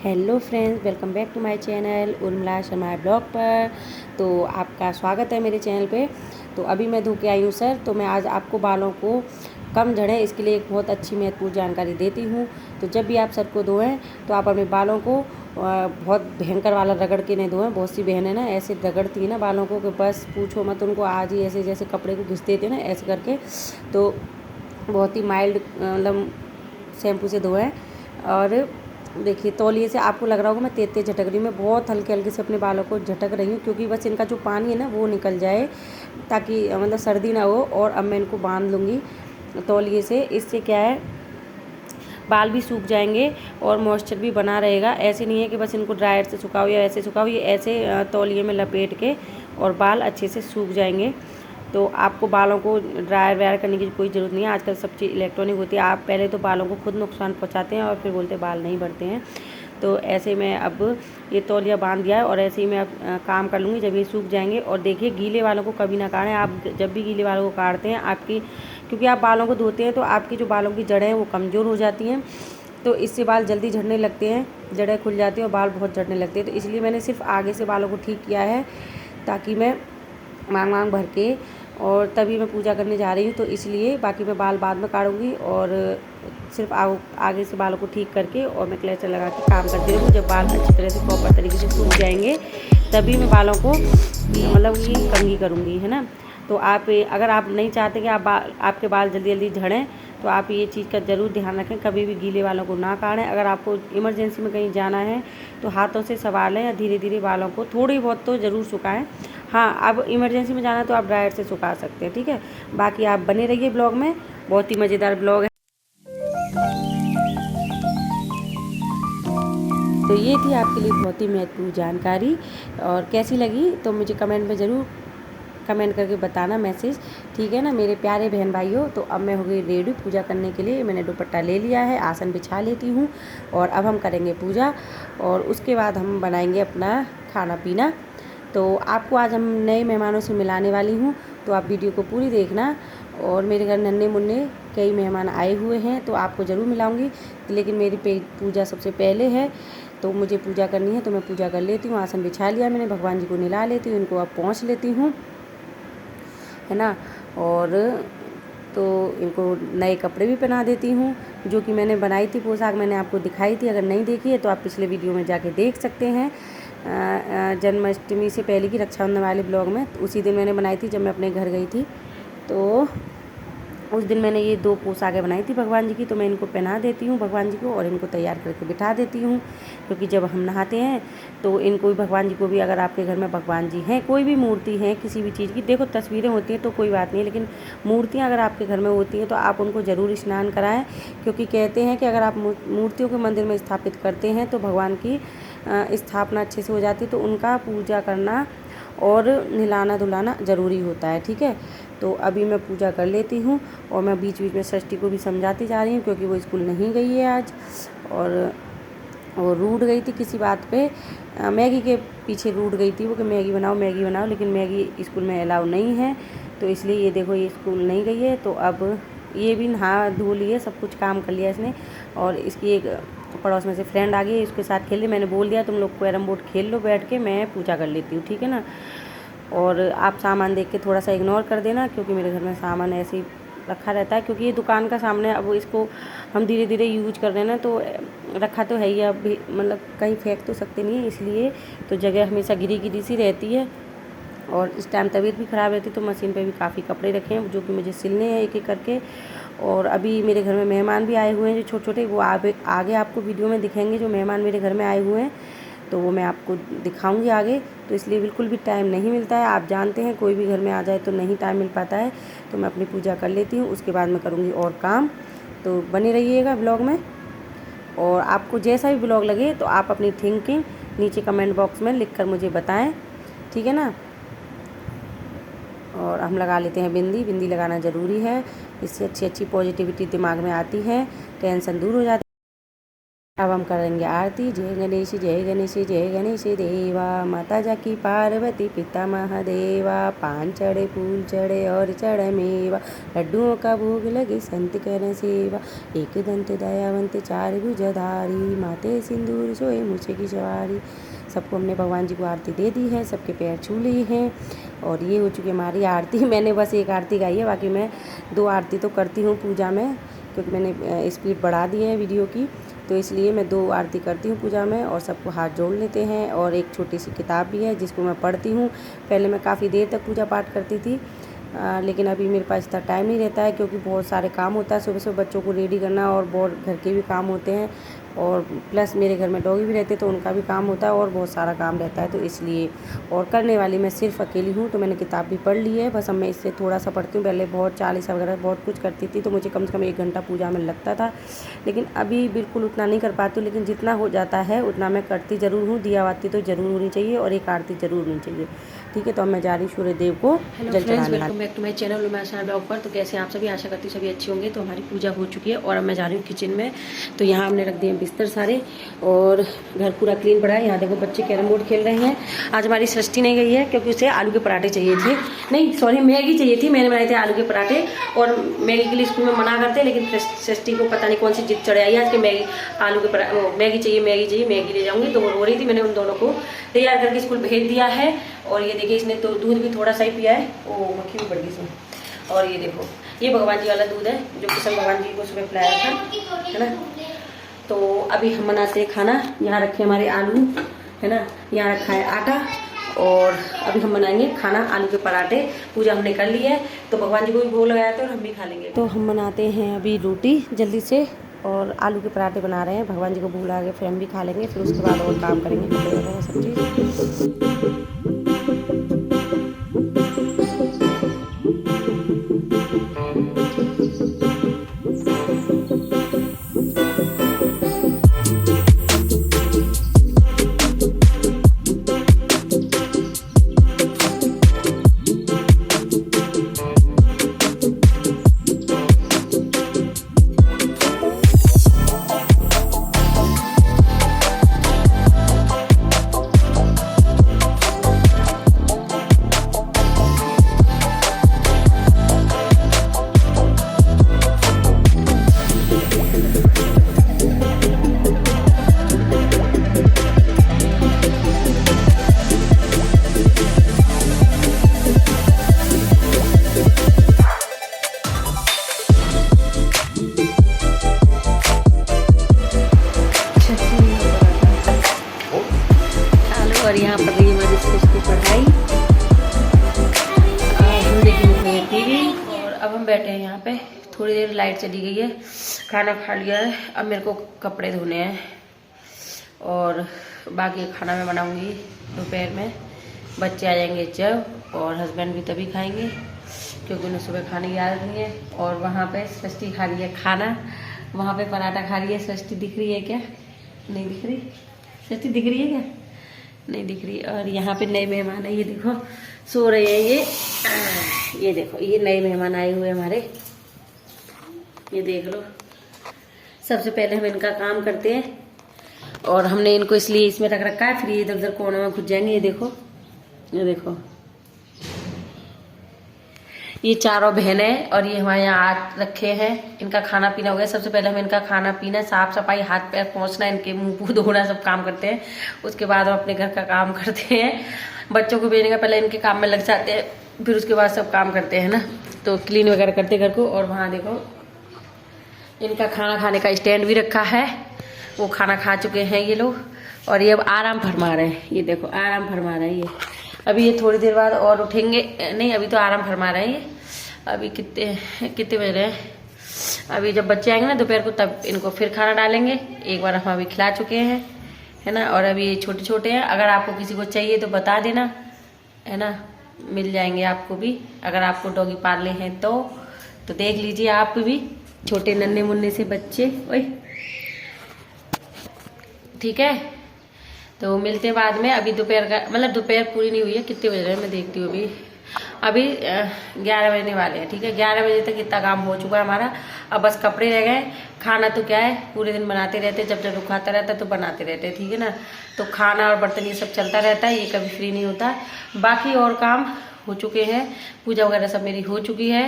Hello friends, welcome back to my channel Urmila Sharma blog पर। तो आपका स्वागत है मेरे चैनल पे। तो अभी मैं धो के आई हूँ सर। तो मैं आज आपको बालों को कम झड़े इसके लिए एक बहुत अच्छी महत्वपूर्ण जानकारी देती हूँ। तो जब भी आप सर को धोएं तो आप अपने बालों को बहुत भयंकर वाला रगड़ के नहीं धोएं। बहुत सी बहनें ना ऐसे रगड़ती हैं ना बालों को कि बस पूछो मत, उनको आज ही ऐसे जैसे कपड़े को घिस देते हैं ना ऐसे करके। तो बहुत ही माइल्ड मतलब शैम्पू से धोएं। और देखिए तौलिए से आपको लग रहा होगा मैं तेज तेज झटक रही हूँ। मैं बहुत हल्के हल्के से अपने बालों को झटक रही हूँ क्योंकि बस इनका जो पानी है ना वो निकल जाए, ताकि मतलब सर्दी ना हो। और अब मैं इनको बांध लूँगी तौलिए से। इससे क्या है, बाल भी सूख जाएंगे और मॉइस्चर भी बना रहेगा। ऐसे नहीं है कि बस इनको ड्रायर से सुखाओ या ऐसे सुखाओ, ये ऐसे तौलिए में लपेट के और बाल अच्छे से सूख जाएंगे। तो आपको बालों को ड्रायर वायर करने की कोई ज़रूरत नहीं है। आजकल सब चीज़ इलेक्ट्रॉनिक होती है। आप पहले तो बालों को खुद नुकसान पहुंचाते हैं और फिर बोलते हैं बाल नहीं बढ़ते हैं। तो ऐसे में अब ये तौलिया बांध दिया है और ऐसे ही मैं अब काम कर लूँगी जब ये सूख जाएंगे। और देखिए गीले बालों को कभी ना काटें। आप जब भी गीले बालों को काटते हैं आपकी, क्योंकि आप बालों को धोते हैं तो आपकी जो बालों की जड़ें हैं वो कमज़ोर हो जाती हैं। तो इससे बाल जल्दी झड़ने लगते हैं, जड़ें खुल जाती हैं और बाल बहुत झड़ने लगते हैं। तो इसलिए मैंने सिर्फ आगे से बालों को ठीक किया है, ताकि मैं मांग मांग भर के और तभी मैं पूजा करने जा रही हूँ। तो इसलिए बाकी मैं बाल बाद में काटूँगी और सिर्फ आगे से बालों को ठीक करके और मैं क्लेचर लगा के काम करती रहूँगी। जब बाल अच्छी तरह से प्रॉपर तरीके से सूख जाएंगे तभी मैं बालों को मतलब कि कंघी करूँगी, है ना। तो आप अगर आप नहीं चाहते कि आपके बाल जल्दी जल्दी झड़ें तो आप ये चीज़ का ज़रूर ध्यान रखें, कभी भी गीले बालों को ना काटें। अगर आपको इमरजेंसी में कहीं जाना है तो हाथों से संभालें या धीरे धीरे बालों को थोड़ी बहुत तो ज़रूर सुखाएं। हाँ, अब इमरजेंसी में जाना तो आप ड्रायर से सुखा सकते हैं, ठीक है। बाकी आप बने रहिए ब्लॉग में, बहुत ही मज़ेदार ब्लॉग है। तो ये थी आपके लिए बहुत ही महत्वपूर्ण जानकारी। और कैसी लगी तो मुझे कमेंट में ज़रूर कमेंट करके बताना, मैसेज, ठीक है ना मेरे प्यारे बहन भाइयों। तो अब मैं हो गई रेडी पूजा करने के लिए। मैंने दुपट्टा ले लिया है, आसन बिछा लेती हूँ और अब हम करेंगे पूजा और उसके बाद हम बनाएंगे अपना खाना पीना। तो आपको आज हम नए मेहमानों से मिलाने वाली हूँ, तो आप वीडियो को पूरी देखना। और मेरे घर नन्हे मुन्ने कई मेहमान आए हुए हैं तो आपको ज़रूर मिलाऊंगी, लेकिन मेरी पूजा सबसे पहले है। तो मुझे पूजा करनी है तो मैं पूजा कर लेती हूँ। आसन बिछा लिया मैंने, भगवान जी को नहला लेती हूँ, इनको अब पहुँच लेती हूँ, है ना। और तो इनको नए कपड़े भी पहना देती हूँ, जो कि मैंने बनाई थी पोशाक, मैंने आपको दिखाई थी। अगर नहीं देखी है तो आप पिछले वीडियो में जाके देख सकते हैं, जन्माष्टमी से पहले की रक्षाबंधन वाले ब्लॉग में। तो उसी दिन मैंने बनाई थी जब मैं अपने घर गई थी। तो उस दिन मैंने ये 2 पोशाकें बनाई थी भगवान जी की। तो मैं इनको पहना देती हूँ भगवान जी को और इनको तैयार करके बिठा देती हूँ, क्योंकि जब हम नहाते हैं तो इनको भी, भगवान जी को भी, अगर आपके घर में भगवान जी हैं, कोई भी मूर्ति है किसी भी चीज़ की, देखो तस्वीरें होती हैं तो कोई बात नहीं, लेकिन मूर्तियाँ अगर आपके घर में होती हैं तो आप उनको ज़रूर स्नान कराएँ। क्योंकि कहते हैं कि अगर आप मूर्तियों के मंदिर में स्थापित करते हैं तो भगवान की स्थापना अच्छे से हो जाती है। तो उनका पूजा करना और नहलाना धुलाना ज़रूरी होता है, ठीक है। तो अभी मैं पूजा कर लेती हूँ और मैं बीच बीच में सृष्टि को भी समझाती जा रही हूँ, क्योंकि वो स्कूल नहीं गई है आज और रूठ गई थी किसी बात पे। मैगी के पीछे रूठ गई थी वो कि मैगी बनाओ, लेकिन मैगी स्कूल में अलाउ नहीं है। तो इसलिए ये देखो ये स्कूल नहीं गई है। तो अब ये भी नहा धो लिए, सब कुछ काम कर लिया इसने। और इसकी एक पड़ोस में से फ्रेंड आ गई, उसके साथ खेल रही। मैंने बोल दिया तुम लोग कैरम बोर्ड खेल लो बैठ के, मैं पूजा कर लेती हूँ, ठीक है ना। और आप सामान देख के थोड़ा सा इग्नोर कर देना, क्योंकि मेरे घर में सामान ऐसे ही रखा रहता है, क्योंकि ये दुकान का सामने, अब इसको हम धीरे धीरे यूज कर रहे हैं ना, तो रखा तो है ही, अब भी मतलब कहीं फेंक तो सकते नहीं है, इसलिए तो जगह हमेशा गिरी गिरी सी रहती है। और इस टाइम तबीयत भी ख़राब रहती है, तो मशीन पे भी काफ़ी कपड़े रखे हैं जो कि मुझे सिलने हैं एक एक करके। और अभी मेरे घर में मेहमान भी आए हुए हैं जो छोटे छोटे, वो आगे आपको वीडियो में दिखेंगे जो मेहमान मेरे घर में आए हुए हैं, तो वो मैं आपको दिखाऊंगी आगे। तो इसलिए बिल्कुल भी टाइम नहीं मिलता है, आप जानते हैं कोई भी घर में आ जाए तो नहीं टाइम मिल पाता है। तो मैं अपनी पूजा कर लेती हूँ, उसके बाद मैं करूँगी और काम। तो बने रहिएगा ब्लॉग में। और आपको जैसा भी ब्लॉग लगे तो आप अपनी थिंकिंग नीचे कमेंट बॉक्स में लिख कर मुझे बताएं, ठीक है ना। और हम लगा लेते हैं बिंदी। बिंदी लगाना ज़रूरी है, इससे अच्छी अच्छी पॉजिटिविटी दिमाग में आती है, टेंशन दूर हो जाती है। अब हम हम करेंगे आरती। जय गणेश जय गणेश जय गणेश देवा, माता जाकी पार्वती पिता महादेवा, पान चढ़े फूल चढ़े और चढ़े मेवा, लड्डुओं का भोग लगे संत कर सेवा, एक दंत दयावंत चार भुजधारी, माथे सिंदूर सोए मूछे की सवारी। सबको हमने भगवान जी को आरती दे दी है, सबके पैर छू लिए हैं और ये हो चुकी है हमारी आरती। मैंने बस एक आरती गाई है, बाकी मैं 2 आरती तो करती हूँ पूजा में, क्योंकि मैंने स्पीड बढ़ा दी है वीडियो की, तो इसलिए मैं 2 आरती करती हूँ पूजा में। और सबको हाथ जोड़ लेते हैं। और एक छोटी सी किताब भी है जिसको मैं पढ़ती हूँ। पहले मैं काफ़ी देर तक पूजा पाठ करती थी, लेकिन अभी मेरे पास इतना टाइम नहीं रहता है, क्योंकि बहुत सारे काम होता है। सुबह सुबह बच्चों को रेडी करना और बहुत घर के भी काम होते हैं, और प्लस मेरे घर में डॉगी भी रहते तो उनका भी काम होता है और बहुत सारा काम रहता है, तो इसलिए। और करने वाली मैं सिर्फ अकेली हूँ, तो मैंने किताब भी पढ़ ली है। बस अब मैं इससे थोड़ा सा पढ़ती हूँ। पहले बहुत 40 वगैरह बहुत कुछ करती थी, तो मुझे कम से कम 1 घंटा पूजा में लगता था, लेकिन अभी बिल्कुल उतना नहीं कर पाती हूँ। लेकिन जितना हो जाता है उतना मैं करती ज़रूर हूँ। दिया बाती तो ज़रूर होनी चाहिए और एक आरती ज़रूर होनी चाहिए। ठीक है, तो अब मैं जा रही हूँ सूर्य देव को जल चढ़ाने। Welcome back to my channel Umasha blog पर। तो कैसे आप सभी, आशा करती हूँ सभी अच्छे होंगे। तो हमारी पूजा हो चुकी है और अब मैं जा रही हूँ किचन में। तो यहाँ हमने रख दिए बिस्तर सारे और घर पूरा क्लीन पड़ा है। यहाँ देखो बच्चे कैरम बोर्ड खेल रहे हैं। आज हमारी सृष्टि नहीं गई है, क्योंकि उसे आलू के पराठे चाहिए थे, नहीं सॉरी मैगी चाहिए थी। मैंने बनाए थे आलू के पराठे, और मैगी के लिए स्कूल में मना करते, लेकिन सृष्टि को पता नहीं कौन सी जिद चढ़े आई आज के मैगी आलू के मैगी चाहिए, मैगी ले जाऊँगी। तो वो रो रही थी। मैंने उन दोनों को तैयार करके स्कूल भेज दिया है। और ये देखिए इसने तो दूध भी थोड़ा सा ही पिया है, वो मक्खी भी बढ़ गई इसमें। और ये देखो ये भगवान जी वाला दूध है जो किशन भगवान जी को सुबह पिलाया था, है ना। तो अभी हम बनाते हैं खाना। यहाँ रखे हमारे आलू, है ना, यहाँ रखा है आटा, और अभी हम बनाएंगे खाना आलू के पराठे। पूजा हमने कर ली है, तो भगवान जी को भी भोग लगाया था और हम भी खा लेंगे। तो हम बनाते हैं अभी रोटी जल्दी से, और आलू के पराठे बना रहे हैं। भगवान जी को भोग लगा के फिर हम भी खा लेंगे, फिर उसके बाद और काम करेंगे, कपड़े वगैरह सब चीज़। और यहाँ पर रही हमारी इसकी पढ़ाई, हम देखेंगे टीवी। और अब हम बैठे हैं यहाँ पे, थोड़ी देर लाइट चली गई है, खाना खा लिया है। अब मेरे को कपड़े धोने हैं और बाकी खाना मैं बनाऊंगी दोपहर में। बच्चे आ जाएंगे जब, और हस्बैंड भी तभी खाएंगे, क्योंकि उन्हें सुबह खाने की आदत नहीं है। और वहाँ पे सृष्टि खा रही है खाना, वहाँ पे पराठा खा रही है। सृष्टि दिख रही है क्या? नहीं दिख रही। सृष्टि दिख रही है क्या? नहीं दिख रही। और यहाँ पे नए मेहमान है, ये देखो सो रहे हैं। ये देखो ये नए मेहमान आए हुए हमारे, ये देख लो। सबसे पहले हम इनका काम करते हैं, और हमने इनको इसलिए इसमें रख रखा है, फिर ये इधर उधर कोने में घुस जाएंगे। ये देखो ये देखो, ये चारों बहनें, और ये हमारे यहाँ हाथ रखे हैं। इनका खाना पीना हो गया। सबसे पहले हम इनका खाना पीना, साफ सफाई, हाथ पैर पोंछना, इनके मुंह मुँह धोना, सब काम करते हैं। उसके बाद हम अपने घर का काम करते हैं। बच्चों को भेजने का पहले इनके काम में लग जाते हैं, फिर उसके बाद सब काम करते हैं ना। तो क्लीन वगैरह करते घर को। और वहाँ देखो इनका खाना खाने का स्टैंड भी रखा है, वो खाना खा चुके हैं ये लोग, और ये अब आराम फरमा रहे हैं। ये देखो आराम फरमा रहे हैं ये। अभी ये थोड़ी देर बाद और उठेंगे, नहीं अभी तो आराम फरमा रहे हैं ये। अभी कितने बज रहे हैं? अभी जब बच्चे आएंगे ना दोपहर को, तब इनको फिर खाना डालेंगे। एक बार हम अभी खिला चुके हैं, है ना। और अभी ये छोटे छोटे हैं। अगर आपको किसी को चाहिए तो बता देना, है ना, मिल जाएंगे आपको भी। अगर आपको डॉगी पालने हैं तो देख लीजिए आप भी, छोटे नन्हे मुन्ने से बच्चे। ओए ठीक है, तो मिलते हैं बाद में। अभी दोपहर का मतलब दोपहर पूरी नहीं हुई है, कितने बज रहे हैं मैं देखती हूँ अभी। अभी 11 बजने वाले हैं, ठीक है। 11 बजे तक इतना काम हो चुका है हमारा। अब बस कपड़े रह गए। खाना तो क्या है, पूरे दिन बनाते रहते, जब जब खाता रहता है तो बनाते रहते, ठीक है ना। तो खाना और बर्तन ये सब चलता रहता है, ये कभी फ्री नहीं होता। बाकी और काम हो चुके हैं, पूजा वगैरह सब मेरी हो चुकी है,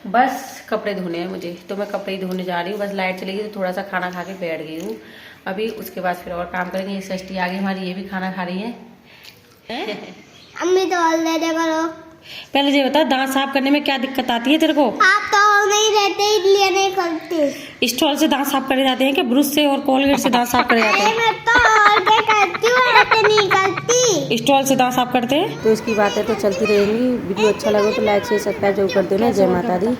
बस कपड़े धोने हैं मुझे। तो मैं कपड़े ही धोने जा रही हूँ। बस लाइट चली गई तो थोड़ा सा खाना खा के बैठ गई हूँ अभी। उसके बाद फिर और काम करेंगे। ये षष्ठी आ गई हमारी, ये भी खाना खा रही है। अम्मी तो ऑलरेडी करो। पहले ये बता, दांत साफ करने में क्या दिक्कत आती है तेरे को? आप तो नहीं रहते इसलिए नहीं करती। स्टॉल से दांत साफ करे जाते हैं क्या? ब्रश से और कोलगेट से दांत साफ करे जाते हैं? मैं तो और करती हूँ, ऐसे नहीं करती। स्टॉल से दांत साफ करते हैं। तो इसकी बातें तो चलती रहेंगी। वीडियो अच्छा लगे तो लाइक शेयर सब्सक्राइब जरूर कर देना। जय माता दी।